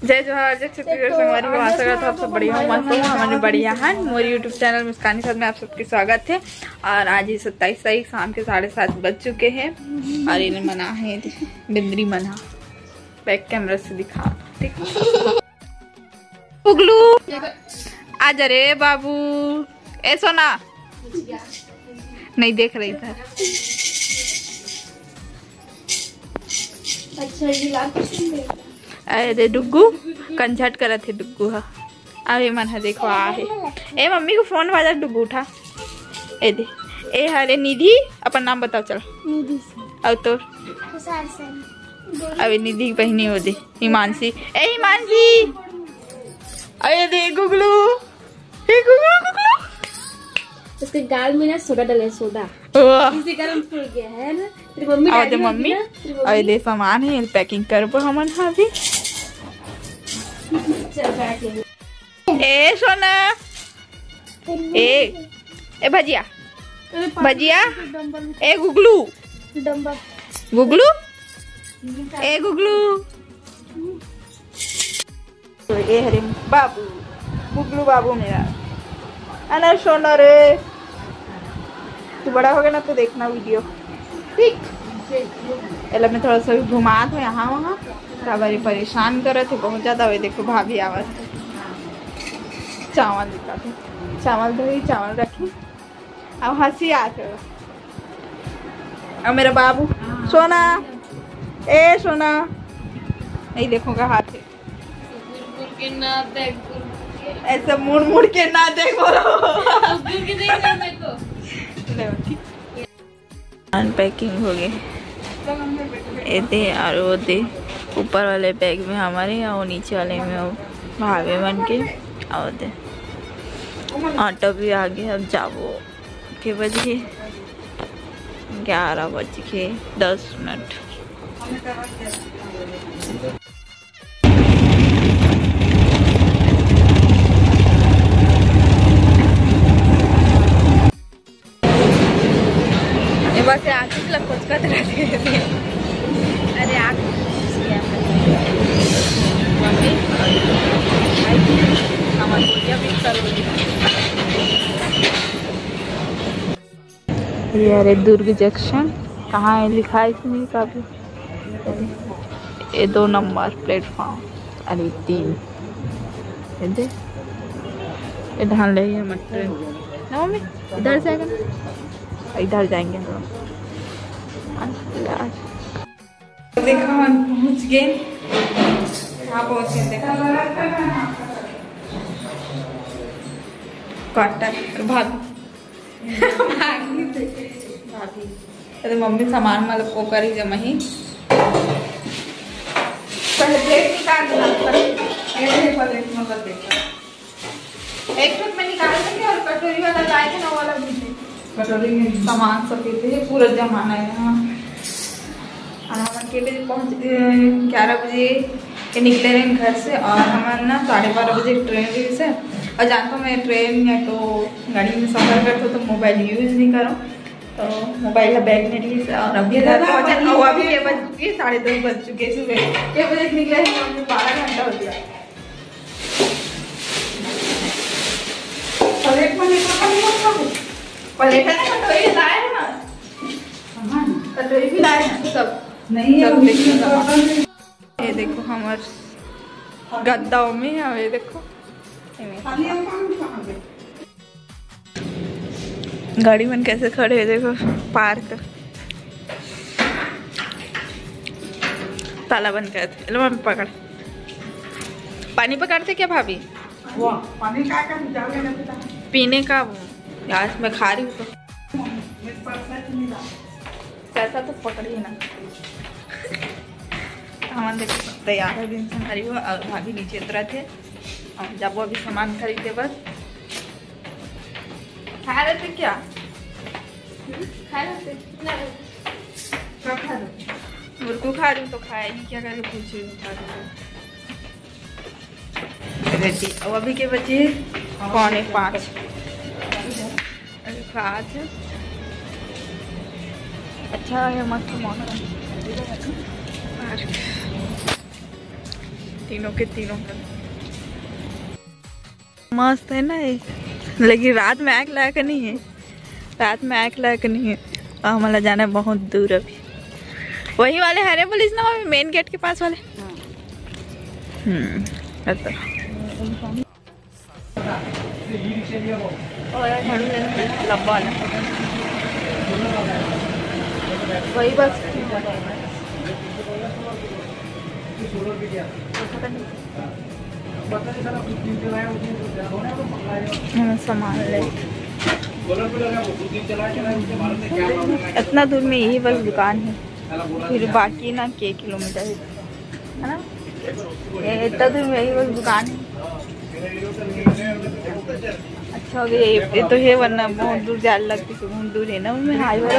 जय जोहार, जय छत्तीसगढ़ संगवारी को आशा करता हूँ आप सब बढ़िया हो, मस्त हो। हमारे बढ़िया है मोरी यूट्यूब चैनल मुस्कानी साथ में आप सबके स्वागत है। और आज ही 27 तारीख शाम के 7:30 बज चुके हैं और इन्हें मना है बिंदरी मना। बैक कैमरा से दिखा ठीक। उगलू आज रे बाबू, ए सोना नहीं देख रही था। अरे डुग्गू कंझट करत थे डुग्गू हा। अरे मन है देखो आ है। ए मम्मी को फोन बाजा डुग्गू उठा। ए दे ए हरे निधि अपन नाम बताओ चल। निधि और तो अबे निधि की बहनी हो दे हिमांशी। ए हिमांशी अरे दे गुगलू। हे गुगलू गुगलू उसके गाल में ना सोडा डाले, सोडा इसी कारण फूल गया है ना। तेरी मम्मी और मम्मी अरे दे सामान है पैकिंग कर पर हमन हाजी। ए सोना ए भजिया भजिया ए गुगलू गुगलू ए गुगलू तो ए हरे बाबू गुगलू बाबू मेरा अना सोना रे। तू बड़ा हो गया ना तो देखना वीडियो ठीक। एला मैं थोड़ा सा घुमा दो यहाँ वहाँ। बारी परेशान कर रहे थे बहुत ज्यादा। वे देखो भाभी आवाज चावल दिखा थे, चावल धरी चावल रखी अब हंसी आते। अब मेरा बाबू सोना ए सोना नहीं देखूंगा हाथ ऐसे मुड़ मुड़ के ना देखो। अनपैकिंग हो गई ये दे और वो दे। ऊपर वाले बैग में हमारे और नीचे वाले में वो भावे बन के और दे। ऑटो भी आ गया। अब जाओ के बजे 11:10। बस आखिर लग कुछ कर रहे थे। अरे ये अरे दुर्ग जंक्शन कहाँ है लिखा है इसमें काफी। ये 2 नंबर प्लेटफॉर्म। अरे 3 ये ढाल रही है मत ट्रेन ना मम्मी। इधर से आएगा इधर जाएंगे हम लोग। देखो हम पहुंच गए। कहाँ पहुंचे देखो क्वार्टर भाभी भाभी अरे मम्मी सामान मतलब को कर ही जमा ही। पहले प्लेट निकाल एक में निकाल देंगे और कटोरी वाला लाए थे ना वाला भी कटोरी में सामान सब थे पूरा जमाना है। हाँ हम अकेले पहुँच 11 बजे के निकले रहे घर से और हमारे ना 12:30 बजे ट्रेन से। और जानता हूँ मैं ट्रेन या तो गाड़ी में सफ़र करता हूँ तो मोबाइल यूज़ नहीं करूँ तो मोबाइल बैग में रही। और अभी घर पहुँचा और अभी 10:30 बज चुके सुबह 1 बजे निकले 12 घंटा हो गया। पलेट है ना कटोरी लाए है ना कटोरी भी लाए हैं सब नहीं है। ये देखो हमारे गद्दाओं में है। ये देखो गाड़ी में कैसे खड़े है देखो पार्क। ताला बंद कर दे। लो मम्मी पकड़। पानी पकड़ते क्या भाभी? पानी का पीने का यार मैं खा रही हूँ तो पैसा तो पकड़िए ना। सामान देखो तैयार है दिन से हमारी वो और भाभी नीचे उतरा थे और जब वो अभी सामान खरीदे बस। खा रहे थे क्या? खा रहे थे क्या खा रहे? मुर्गू खा रही हूँ तो खाएगी क्या करके पूछ रही हूँ। रेडी और अभी के बजे 4:45 आज अच्छा है मस्त मौसम। तीनों के तीनों मस्त है ना ये, लेकिन रात में आग लायक नहीं है, रात में आग लायक नहीं है। और हमारा जाना है बहुत दूर अभी। वही वाले हरे पुलिस ना मेन गेट के पास वाले। लंबा वाला वही बस सामान ले। इतना दूर में यही बस दुकान है, फिर बाकी ना के किलोमीटर है ना, इतना दूर में यही बस दुकान है। अच्छा हो गया ये तो है, वरना बहुत दूर जाने लगती है, बहुत दूर है ना उनमें हाई वाला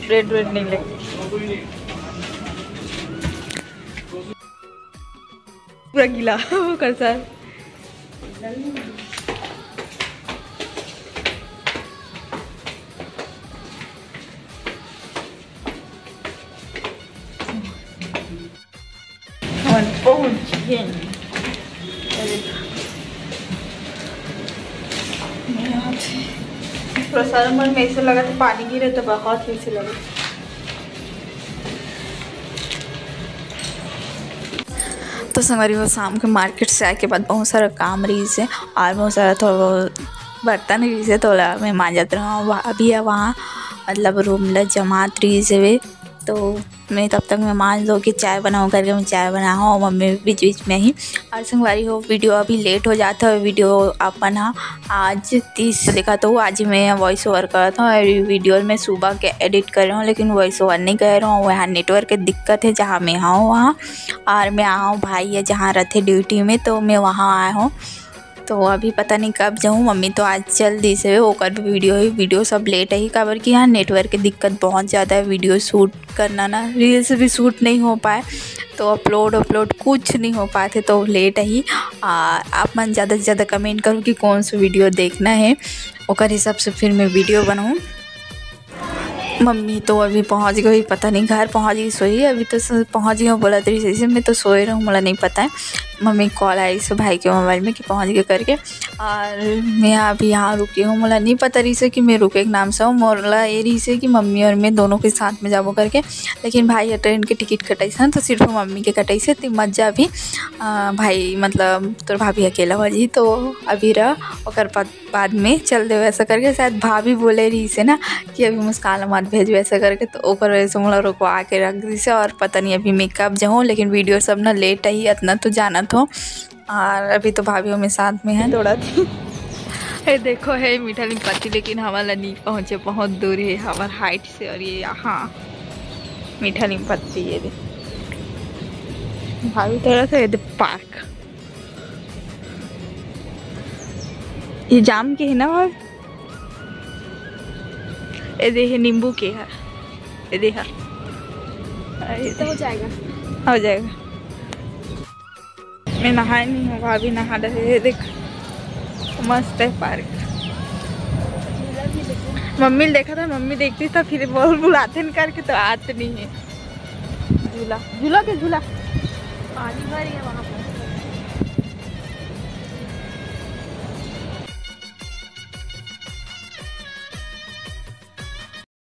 रेड रेड नहीं लगती। पूरा गीला वो कर सर पहुंच गए। प्रसाद मन में ऐसे लगा था पानी गिरे तो बहुत ही से लगे। तो संगवारी वो शाम के मार्केट से आए के बाद बहुत सारा काम रही से और बहुत सारा थोड़ा बर्तन रही से तो मैं मांजत रहा अभी है वहाँ, मतलब रूम ला जमात रही से वे। तो मैं तब तक मैं मान दो कि चाय बनाऊँ करके मैं चाय बना हूँ और मम्मी बीच बीच में ही। और संगवारी हो वीडियो अभी लेट हो जाता है, वीडियो अपन हाँ आज 30 लिखा तो आज मैं वॉइस ओवर कर रहा था और वीडियो में सुबह के एडिट कर रहा हूँ, लेकिन वॉइस ओवर नहीं कर रहा हूँ। वहाँ नेटवर्क की दिक्कत है जहाँ मैं हूँ वहाँ, और मैं आया हूँ भाई है जहाँ रहते ड्यूटी में, तो मैं वहाँ आया हूँ। तो अभी पता नहीं कब जाऊँ। मम्मी तो आज जल्दी से होकर भी वीडियो सब लेट ही खबर की यहाँ नेटवर्क की दिक्कत बहुत ज़्यादा है। वीडियो शूट करना ना रील्स भी शूट नहीं हो पाए, तो अपलोड कुछ नहीं हो पाए थे, तो लेट ही। आप मन ज़्यादा से ज़्यादा कमेंट करो कि कौन सा वीडियो देखना है, और हिसाब से फिर मैं वीडियो बनाऊँ। मम्मी तो अभी पहुंच गई, पता नहीं घर पहुंच गई सोई, अभी तो पहुंच गई बोला तरी सही से, मैं तो सोए रहा हूँ, मुझे नहीं पता है। मम्मी कॉल आई से भाई के मोबाइल में कि पहुंच गए करके, और मैं अभी यहाँ रुकी हूँ। मुझे नहीं पता रही से कि मैं रुके के नाम से हूँ, मोला ये रही से कि मम्मी और मैं दोनों के साथ में जाबो करके, लेकिन भाई ट्रेन के टिकट कटाई से तो सिर्फ मम्मी के कटाई से, तो मत जा भी भाई मतलब तो भाभी अकेला हो जी, तो अभी रह और बाद में चल दे वैसा करके। शायद भाभी बोले रही से ना कि अभी मुस्कान मत भेज वैसा करके, तो ओकर वजह से मुझे रुकवा के रख दी से। और पता नहीं अभी मैं कब जाऊँ, लेकिन वीडियो सब ना लेट ही इतना तो जाना था। और अभी तो भाभी में साथ में है दौड़ा थी। ये देखो है मीठा नीम पत्ती, लेकिन हमारा नहीं पहुँचे, बहुत दूर है हमारे हाइट से। और ये यहाँ मीठा नीम पत्ती, ये दे भाभी थोड़ा सा, ये दे पार्क, ये जाम के है ना भाई, ये दे नींबू के है, ये दे तो हो जाएगा, हो जाएगा। मैं नहाए नहीं हूँ, भाभी नहा रहे है, देख मस्त है पार्क। मम्मी ने देखा था, मम्मी देखती था फिर बोल बुलाते न करके, तो आते नहीं है। झूला के झूला पानी भर है वहाँ पर।